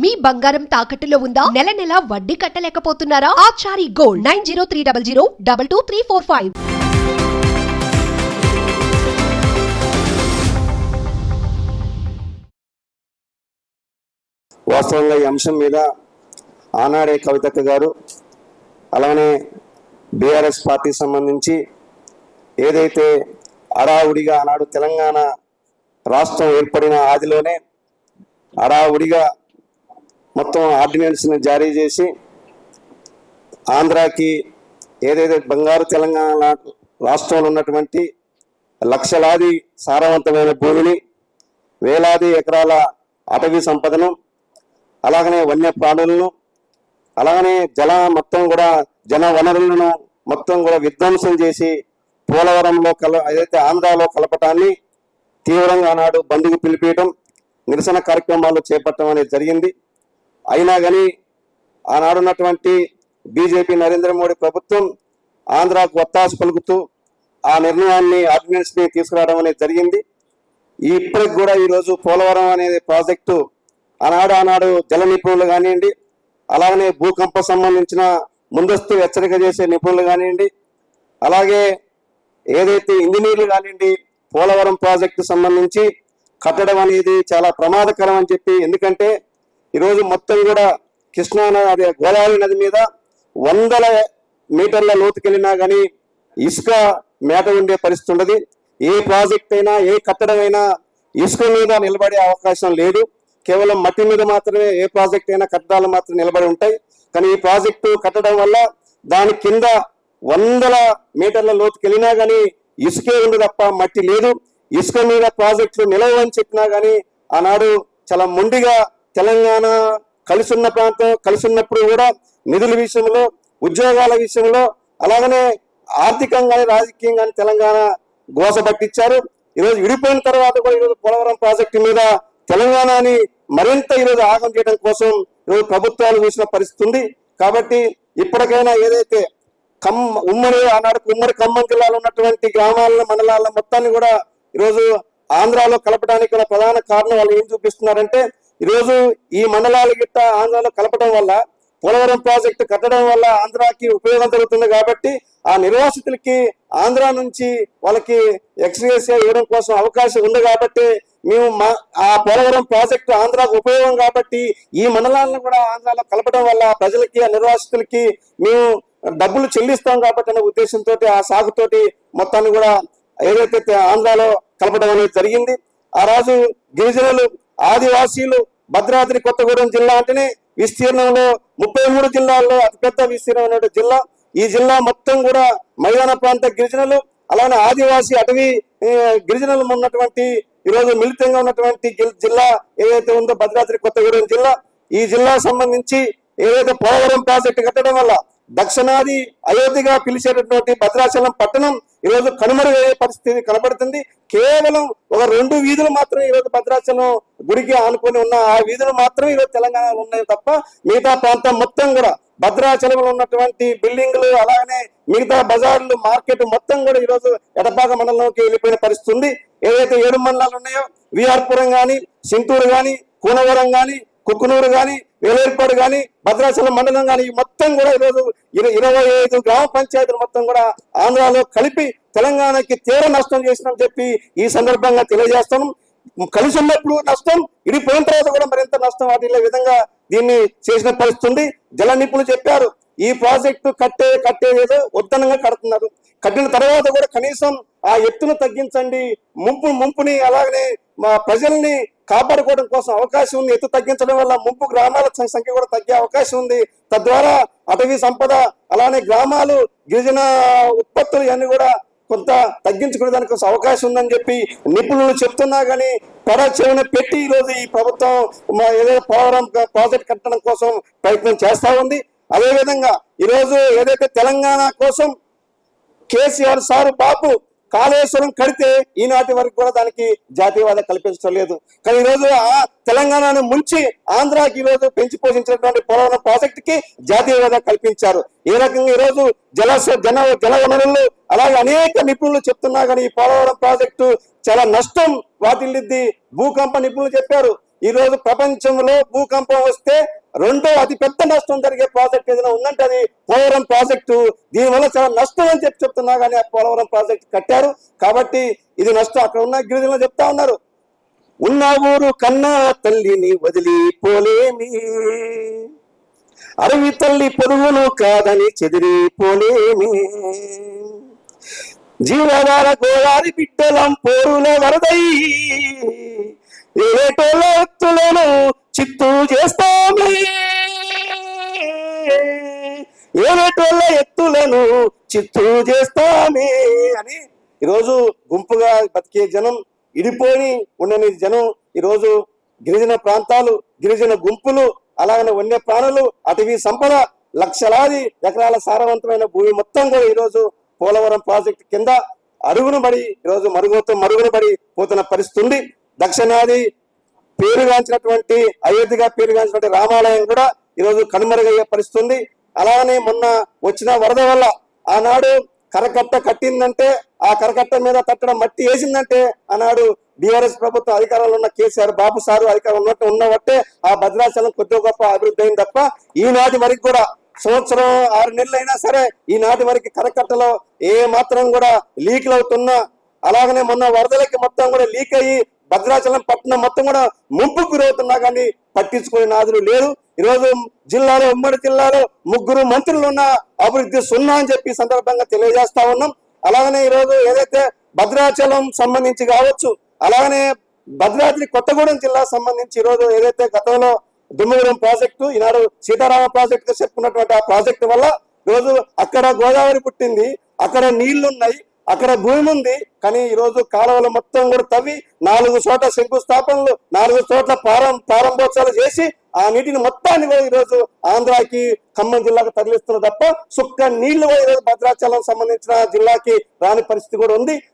మీ బంగారం తాకట్టులో ఉందా? నెల నెల వడ్డీ కట్టలేకపోతున్నారా? ఆచారి గోల్డ్ 9030022345. వాస్తవంగా ఈ అంశం మీద ఆనాడే కవితక్క గారు అలానే బీఆర్ఎస్ పార్టీ సంబంధించి ఏదైతే అడావుడిగా ఆనాడు తెలంగాణ రాష్ట్రం ఏర్పడిన ఆదిలోనే అడావుడిగా మొత్తం ఆర్డినెన్స్ని జారీ చేసి ఆంధ్రాకి ఏదైతే బంగారు తెలంగాణ రాష్ట్రంలో ఉన్నటువంటి లక్షలాది సారవంతమైన భూమిని, వేలాది ఎకరాల అటవీ సంపదను, అలాగనే వన్య ప్రాణులను, అలాగనే మొత్తం కూడా జన వనరులను మొత్తం కూడా విధ్వంసం చేసి పోలవరంలో ఏదైతే ఆంధ్రాలో కలపటాన్ని తీవ్రంగా ఆనాడు బంద్కు పిలిపించడం, నిరసన కార్యక్రమాలు చేపట్టడం అనేది జరిగింది. అయినా కానీ ఆనాడున్నటువంటి బీజేపీ నరేంద్ర మోడీ ప్రభుత్వం ఆంధ్రాకు ఒత్తాసు పలుకుతూ ఆ నిర్ణయాన్ని ఆర్డినెన్స్ని తీసుకురావడం అనేది జరిగింది. ఇప్పటికి కూడా ఈరోజు పోలవరం అనేది ప్రాజెక్టు ఆనాడు జల నిపుణులు కానివ్వండి, అలాగనే భూకంప సంబంధించిన ముందస్తు హెచ్చరిక చేసే నిపుణులు కానివ్వండి, అలాగే ఏదైతే ఇంజనీర్లు కానివ్వండి, పోలవరం ప్రాజెక్టు సంబంధించి కట్టడం అనేది చాలా ప్రమాదకరం అని చెప్పి, ఎందుకంటే ఈరోజు మొత్తం కూడా కృష్ణా నది, గోదావరి నది మీద 100 మీటర్ల లోతుకెళ్ళినా కానీ ఇసుక మేట ఉండే పరిస్థితి ఉండదు. ఏ ప్రాజెక్ట్ అయినా, ఏ కట్టడం అయినా ఇసుక మీద నిలబడే అవకాశం లేదు. కేవలం మట్టి మీద మాత్రమే ఏ ప్రాజెక్ట్ అయినా కట్టడాలు మాత్రం నిలబడి ఉంటాయి. కానీ ఈ ప్రాజెక్టు కట్టడం వల్ల దాని కింద 100 మీటర్ల లోతుకెళ్ళినా కానీ ఇసుకే ఉంది తప్ప మట్టి లేదు. ఇసుక మీద ప్రాజెక్టులు నిలవని చెప్పినా కానీ ఆనాడు చాలా మొండిగా తెలంగాణ కలిసున్న ప్రాంతం, కలిసున్నప్పుడు కూడా నిధుల విషయంలో, ఉద్యోగాల విషయంలో, అలాగనే ఆర్థికంగానే రాజకీయంగానే తెలంగాణ గోస పట్టించారు. ఈరోజు విడిపోయిన తర్వాత కూడా ఈరోజు పోలవరం ప్రాజెక్టు మీద తెలంగాణని మరింత ఈరోజు ఆగం చేయడం కోసం ఈరోజు ప్రభుత్వాలు చూసిన పరిస్థితి ఉంది. కాబట్టి ఇప్పటికైనా ఏదైతే ఉమ్మడి ఖమ్మం జిల్లాలో ఉన్నటువంటి గ్రామాలను, మండలాల మొత్తాన్ని కూడా ఈరోజు ఆంధ్రాలో కలపడానికి కూడా ప్రధాన కారణం వాళ్ళు ఏం చూపిస్తున్నారంటే, ఈరోజు ఈ మండలాల గిట్ట ఆంధ్రాలో కలపడం వల్ల, పోలవరం ప్రాజెక్టు కట్టడం వల్ల ఆంధ్రాకి ఉపయోగం జరుగుతుంది. కాబట్టి ఆ నిర్వాసితులకి ఆంధ్ర నుంచి వాళ్ళకి ఎక్స్గ్రేషియా ఇవ్వడం కోసం అవకాశం ఉంది. కాబట్టి మేము ఆ పోలవరం ప్రాజెక్టు ఆంధ్రాకు ఉపయోగం కాబట్టి ఈ మండలాలను కూడా ఆంధ్రాలో కలపడం వల్ల ప్రజలకి, ఆ నిర్వాసితులకి మేము డబ్బులు చెల్లిస్తాం కాబట్టి అనే ఉద్దేశంతో ఆ సాగుతోటి మొత్తాన్ని కూడా ఏదైతే ఆంధ్రాలో కలపడం అనేది జరిగింది. ఆ రోజు గిరిజనులు, ఆదివాసీలు, భద్రాద్రి కొత్తగూడెం జిల్లా అంటేనే విస్తీర్ణంలో 33 జిల్లాల్లో అతిపెద్ద విస్తీర్ణమైన జిల్లా. ఈ జిల్లా మొత్తం కూడా మైదాన ప్రాంత గిరిజనులు, అలానే ఆదివాసీ అటవీ గిరిజనులు ఉన్నటువంటి ఈరోజు మిళితంగా ఉన్నటువంటి జిల్లా ఏదైతే ఉందో భద్రాద్రి కొత్తగూడెం జిల్లా. ఈ జిల్లా సంబంధించి ఏదైతే పోలవరం ప్రాజెక్టు కట్టడం వల్ల దక్షిణాది అయోధ్యగా పిలిచేటటువంటి భద్రాచలం పట్టణం ఈరోజు కనుమరుగయ్యే పరిస్థితి కనబడుతుంది. కేవలం ఒక 2 వీధులు మాత్రమే ఈరోజు భద్రాచలం గుడికి ఆనుకొని ఉన్న ఆ వీధులు మాత్రమే ఈరోజు తెలంగాణలో ఉన్నాయి తప్ప మిగతా ప్రాంతం మొత్తం కూడా భద్రాచలంలో ఉన్నటువంటి బిల్డింగ్లు, అలాగనే మిగతా బజార్లు, మార్కెట్ మొత్తం కూడా ఈరోజు ఎడపాక మండలంలోకి వెళ్ళిపోయిన పరిస్థితి ఉంది. ఏదైతే 7 మండలాలు ఉన్నాయో, విఆర్పురం కానీ, సింటూరు కానీ, కూనవరం కానీ, కుక్కునూరు కానీ, వేలేరుపాడు కానీ, భద్రాచలం మండలం కానీ మొత్తం కూడా ఈరోజు 25 గ్రామ పంచాయతీలు మొత్తం కూడా ఆంధ్రాలో కలిపి తెలంగాణకి తీవ్ర నష్టం చేసిందని చెప్పి ఈ సందర్భంగా తెలియజేస్తాం. కలిసి ఉన్నప్పుడు నష్టం, ఇడిపోయిన తర్వాత కూడా మరింత నష్టం వాటిల్లే విధంగా దీన్ని చేసిన పరిస్థితి ఉంది. జల నిపుణులు చెప్పారు, ఈ ప్రాజెక్టు కట్టేదేదో ఉద్దనంగా కడుతున్నారు. కట్టిన తర్వాత కూడా కనీసం ఆ ఎత్తును తగ్గించండి, ముంపుని అలాగనే మా ప్రజల్ని కాపాడుకోవడం కోసం అవకాశం ఉంది. ఎత్తు తగ్గించడం వల్ల ముంపు గ్రామాల సంఖ్య కూడా తగ్గే అవకాశం ఉంది. తద్వారా అటవీ సంపద, అలానే గ్రామాలు, గిరిజన ఉత్పత్తులు ఇవన్నీ కూడా కొంత తగ్గించుకునే దానికి అవకాశం ఉందని చెప్పి నిపుణులు చెప్తున్నా కానీ చెవిన పెట్టి ఈరోజు ఈ ప్రభుత్వం ఏదైతే పోలవరం ప్రాజెక్ట్ కట్టడం కోసం ప్రయత్నం చేస్తా ఉంది. అదేవిధంగా ఈరోజు ఏదైతే తెలంగాణ కోసం కేసీఆర్ సారు బాబు కాళేశ్వరం కడితే ఈనాటి వరకు కూడా దానికి జాతీయవాద కల్పించలేదు. కానీ ఈరోజు ఆ తెలంగాణను ముంచి ఆంధ్రాకి ఈరోజు పెంచి పోషించినటువంటి పోలవరం ప్రాజెక్టుకి జాతీయవాద కల్పించారు. ఏ రకంగా ఈరోజు జల వనరులు అలాగే అనేక నిపుణులు చెప్తున్నా కానీ ఈ పోలవరం ప్రాజెక్టు చాలా నష్టం వాటిల్లిద్ది. భూకంప నిపుణులు చెప్పారు, ఈ రోజు ప్రపంచంలో భూకంపం వస్తే రెండో అతి పెద్ద నష్టం జరిగే ప్రాజెక్ట్ ఏదైనా ఉందంటే అది పోలవరం ప్రాజెక్టు. దీనివల్ల చాలా నష్టం అని చెప్తున్నా కానీ ఆ పోలవరం ప్రాజెక్ట్ కట్టారు కాబట్టి ఇది నష్టం. అక్కడ ఉన్న గిరిజనులు చెప్తా ఉన్నారు, ఉన్న ఊరు కన్నా తల్లిని వదిలిపోలేమి, అడవి తల్లి పొరుగులు కాదని చెదిరిపోలేమి, జీవనాల గోదారి బిడ్డలం పోరుల వరదై ఏటోళ్ళ ఎత్తులను చిత్తు చేస్తామే, ఏటోళ్ళ ఎత్తులను చిత్తు చేస్తామే అని ఈరోజు గుంపుగా బతికే జనం, ఇడిపోయి ఉండని జనం, ఈరోజు గిరిజన ప్రాంతాలు, గిరిజన గుంపులు, అలాగనే వన్య ప్రాణులు, అటవీ సంపద, లక్షలాది ఎకరాల సారవంతమైన భూమి మొత్తం కూడా ఈరోజు పోలవరం ప్రాజెక్టు కింద అరుగున పడి ఈరోజు మరుగున పడి పోతున్న పరిస్థితి ఉంది. దక్షిణాది పేరుగాంచినటువంటి అయోధ్యగా పేరుగాంచినటువంటి రామాలయం కూడా ఈరోజు కనుమరుగయ్యే పరిస్థితి ఉంది. అలాగనే మొన్న వచ్చిన వరద వల్ల ఆనాడు కరకట్ట కట్టిందంటే ఆ కరకట్ట మీద తట్టడం మట్టి వేసిందంటే ఆనాడు బీఆర్ఎస్ ప్రభుత్వం అధికారంలో ఉన్న కేసీఆర్ బాబు సారు అధికారం ఉన్నట్టే ఆ భద్రాచలం కొద్దిగా గొప్ప అభివృద్ధి అయింది తప్ప ఈనాటి వరకు కూడా సంవత్సరం 6 నెలలు అయినా సరే ఈనాటి వరకు కరకట్టలో ఏ మాత్రం కూడా లీక్లు అవుతున్నా, అలాగనే మొన్న వరదలకి మొత్తం కూడా లీక్ అయ్యి భద్రాచలం పట్టణం మొత్తం కూడా ముంపుకు గురవుతున్నా కానీ పట్టించుకునే నాదులు లేదు. ఈరోజు జిల్లాలో, ఉమ్మడి జిల్లాలో 3 మంత్రులు ఉన్న అభివృద్ధి 0 అని చెప్పి సందర్భంగా తెలియజేస్తా ఉన్నాం. అలాగనే ఈరోజు ఏదైతే భద్రాచలం సంబంధించి కావచ్చు, అలాగనే భద్రాద్రి కొత్తగూడెం జిల్లా సంబంధించి ఈరోజు ఏదైతే గతంలో దుమ్మగూడెం ప్రాజెక్టు, ఈనాడు సీతారామ ప్రాజెక్టు చెప్పుకున్నటువంటి ఆ ప్రాజెక్టు వల్ల ఈరోజు అక్కడ గోదావరి పుట్టింది, అక్కడ నీళ్లున్నాయి, అక్కడ భూమి ఉంది. కానీ ఈరోజు కాలువలు మొత్తం కూడా తవ్వి 4 చోట్ల శంకుస్థాపనలు, 4 చోట్ల ప్రారంభోత్సవాలు చేసి ఆ నీటిని మొత్తాన్ని కూడా ఈరోజు ఆంధ్రాకి, ఖమ్మం జిల్లాకు తరలిస్తున్నారు తప్ప సుక్క నీళ్లు కూడా ఈరోజు భద్రాచలం సంబంధించిన జిల్లాకి రాని పరిస్థితి కూడా ఉంది.